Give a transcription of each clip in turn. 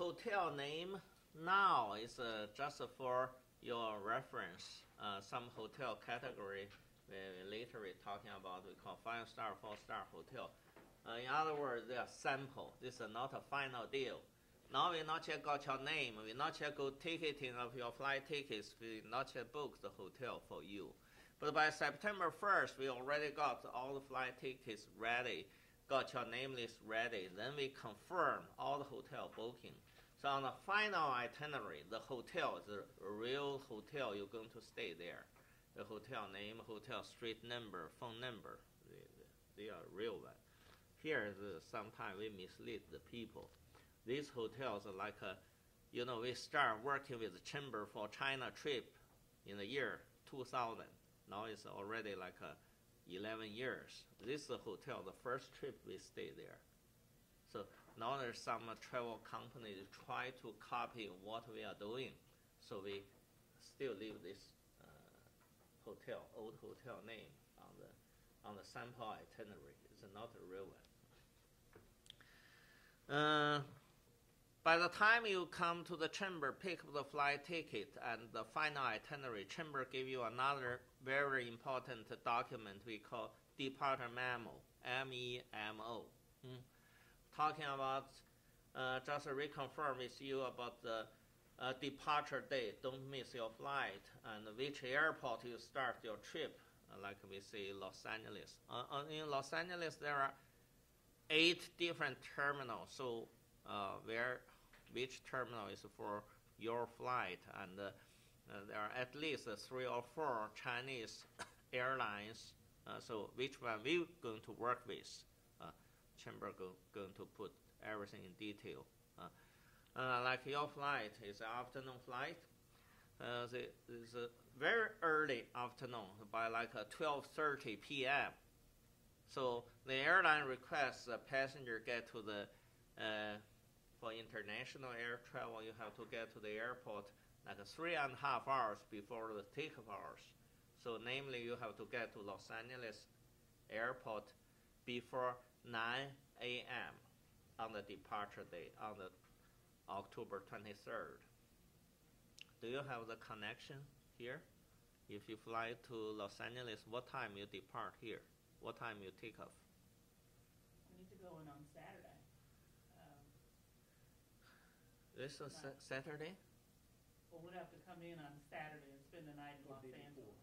hotel name now is just for your reference. Some hotel category we later we're talking about we call 5-star, 4-star hotel. In other words, they are sample. This is not a final deal. Now we not yet got your name. We not yet go ticketing of your flight tickets. We not yet booked the hotel for you. But by September 1st, we already got all the flight tickets ready, got your name list ready. Then we confirm all the hotel booking. So on the final itinerary, the hotel is a real hotel. You're going to stay there. The hotel name, hotel street number, phone number, they are real one. Here, sometimes we mislead the people. These hotels are like we start working with the chamber for China trip in the year 2000. Now it's already like 11 years. This is the hotel, the first trip we stay there. So now there's some travel companies try to copy what we are doing. So we still leave this hotel, old hotel name on the sample itinerary. It's not a real one. By the time you come to the chamber, pick up the flight ticket and the final itinerary, chamber give you another very important document we call departure memo, M-E-M-O. Talking about, just reconfirm with you about the departure date. Don't miss your flight and which airport you start your trip. Like we say, Los Angeles. In Los Angeles, there are 8 different terminals. So which terminal is for your flight, and there are at least 3 or 4 Chinese airlines. So which one we're going to work with? Chamber going to put everything in detail. Like your flight is an afternoon flight. It's a very early afternoon, by like 12:30 p.m. So the airline requests the passenger get to the for international air travel, you have to get to the airport like 3.5 hours before the takeoff hours. So namely, you have to get to Los Angeles airport before 9 a.m. on the departure date, on the October 23rd. Do you have the connection here? If you fly to Los Angeles, what time you depart here? What time you take off? We need to go in on Saturday. This is Saturday? Well, we'd have to come in on Saturday and spend the night in Los Angeles.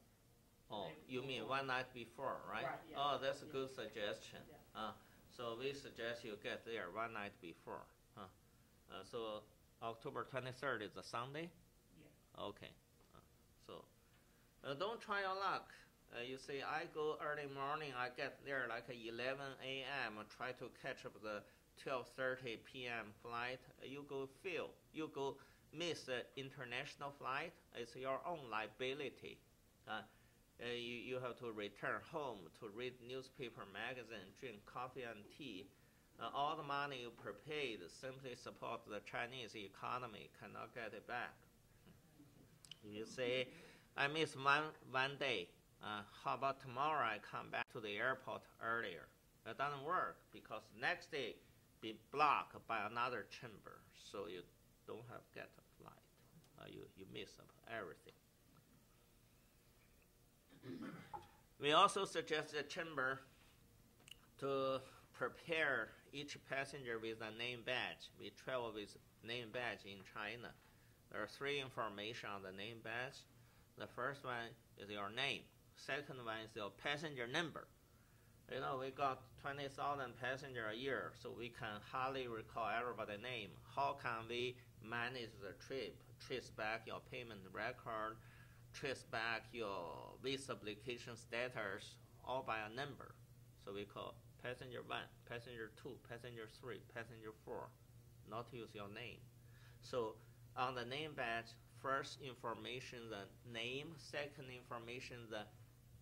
Oh, you mean one night before, right? Right, yeah. Oh, that's a good suggestion. Yeah. So we suggest you get there one night before. So October 23rd is a Sunday? Yeah. Okay. Don't try your luck. You say, I go early morning, I get there like 11 a.m., try to catch up the 12:30 p.m. flight. You go miss the international flight. It's your own liability. You have to return home to read newspaper, magazine, drink coffee and tea. All the money you prepaid simply support the Chinese economy, cannot get it back. You say, I miss one day. How about tomorrow I come back to the airport earlier? It doesn't work because next day be blocked by another chamber, so you don't have get a flight. You miss everything. We also suggest the chamber to prepare each passenger with a name badge. We travel with name badge in China. There are 3 information on the name badge. The first one is your name. Second one is your passenger number. We got 20,000 passengers a year, so we can hardly recall everybody's name. How can we manage the trip, trace back your payment record, trace back your visa application status, all by a number? So we call passenger 1, passenger 2, passenger 3, passenger 4, not use your name. So on the name badge, first information, the name, second information, the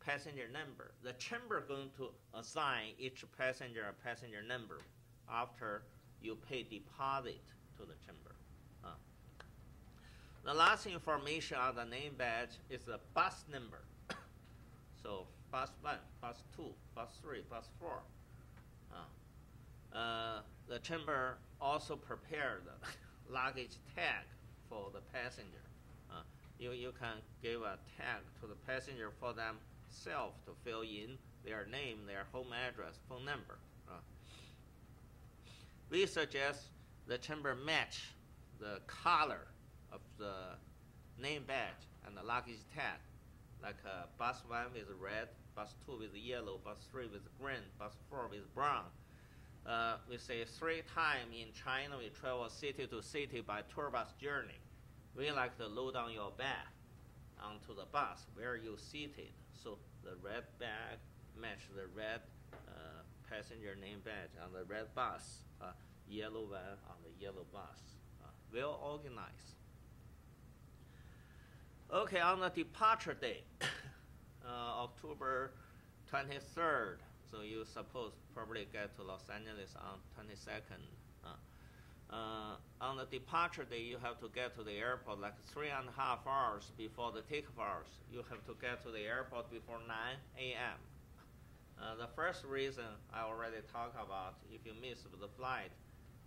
passenger number. The chamber going to assign each passenger a passenger number after you pay deposit to the chamber. The last information on the name badge is the bus number. So bus 1, bus 2, bus 3, bus 4. The chamber also prepared luggage tag for the passenger. You can give a tag to the passenger for themselves to fill in their name, their home address, phone number. We suggest the chamber match the color of the name badge and the luggage tag, like bus 1 with red, bus 2 with yellow, bus 3 with green, bus 4 with brown. We say 3 times in China we travel city to city by tour bus journey. We like to load on your bag onto the bus where you seated. So the red bag match the red passenger name badge on the red bus, yellow van on the yellow bus. Well organized. Okay, on the departure day, October 23rd, so you suppose probably get to Los Angeles on 22nd. On the departure day, you have to get to the airport like 3.5 hours before the takeoff hours. You have to get to the airport before 9 a.m. The first reason I already talked about, if you miss the flight,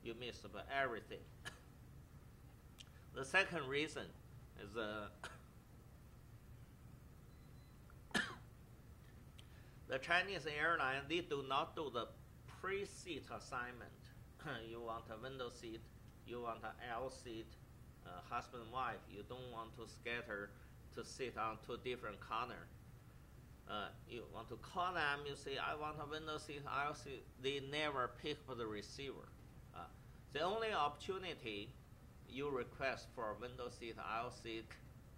you miss everything. The second reason is the Chinese airline, they do not do the pre-seat assignment. You want a window seat, you want an L seat, husband and wife. You don't want to scatter to sit on 2 different corners. You want to call them, you say, I want a window seat, aisle seat. They never pick up the receiver. The only opportunity you request for a window seat, aisle seat,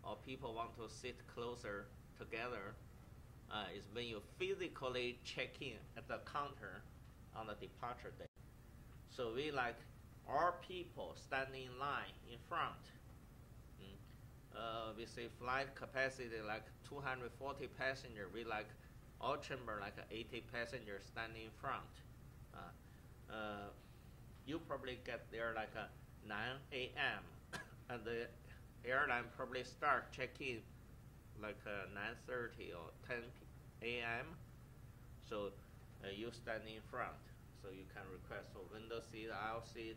or people want to sit closer together is when you physically check in at the counter on the departure day. So we like our people standing in line in front. We say flight capacity like 240 passengers. We like all chamber like 80 passengers standing in front. You probably get there like 9 a.m. and the airline probably start check-in like 9:30 or 10 a.m. So you stand in front, so you can request for window seat, aisle seat.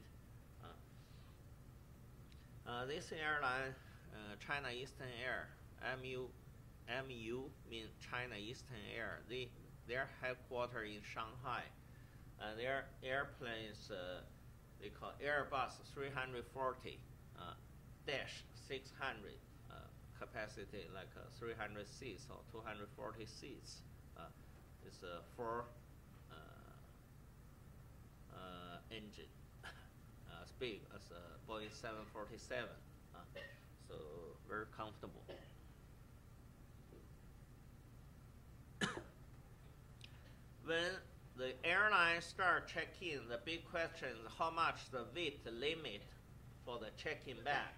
This airline, China Eastern Air, MU means China Eastern Air. Their headquarters in Shanghai. Their airplanes they call Airbus 340 dash 600 capacity like 300 seats or 240 seats. It's a 4 engine, as big as a Boeing 747. So very comfortable. When the airline start check-in, the big question is how much the weight limit for the check-in bag.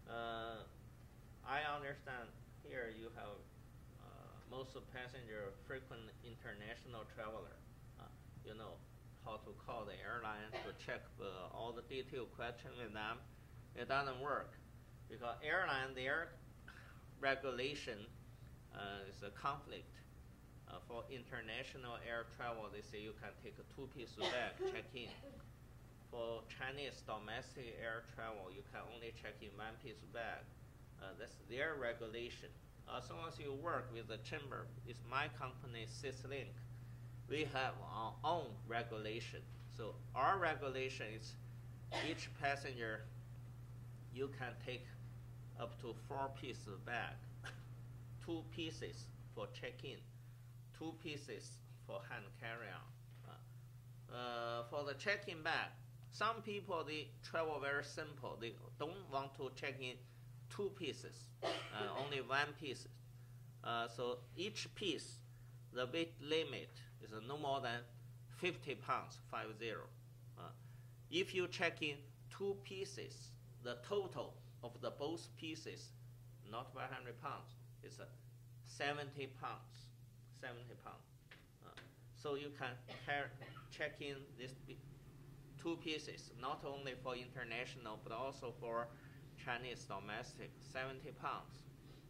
I understand here you have most of passenger frequent international traveler. You know how to call the airline to check all the detailed questions with them. It doesn't work because airline, their regulation is a conflict. For international air travel, they say you can take a 2-piece bag, check in. For Chinese domestic air travel, you can only check in 1-piece bag. That's their regulation. As long as you work with the chamber, it's my company, SysLink. We have our own regulation. So our regulation is each passenger, you can take up to 4-piece bag, 2 pieces for check-in, 2 pieces for hand carry-on. For the check-in bag, some people, they travel very simple. They don't want to check in 2 pieces, only 1 piece. So each piece, the weight limit is no more than 50 pounds, 50. If you check in 2 pieces, the total of the both pieces, not 100 pounds, is 70 pounds. 70 pounds. So you can check in these 2 pieces, not only for international, but also for Chinese domestic, 70 pounds.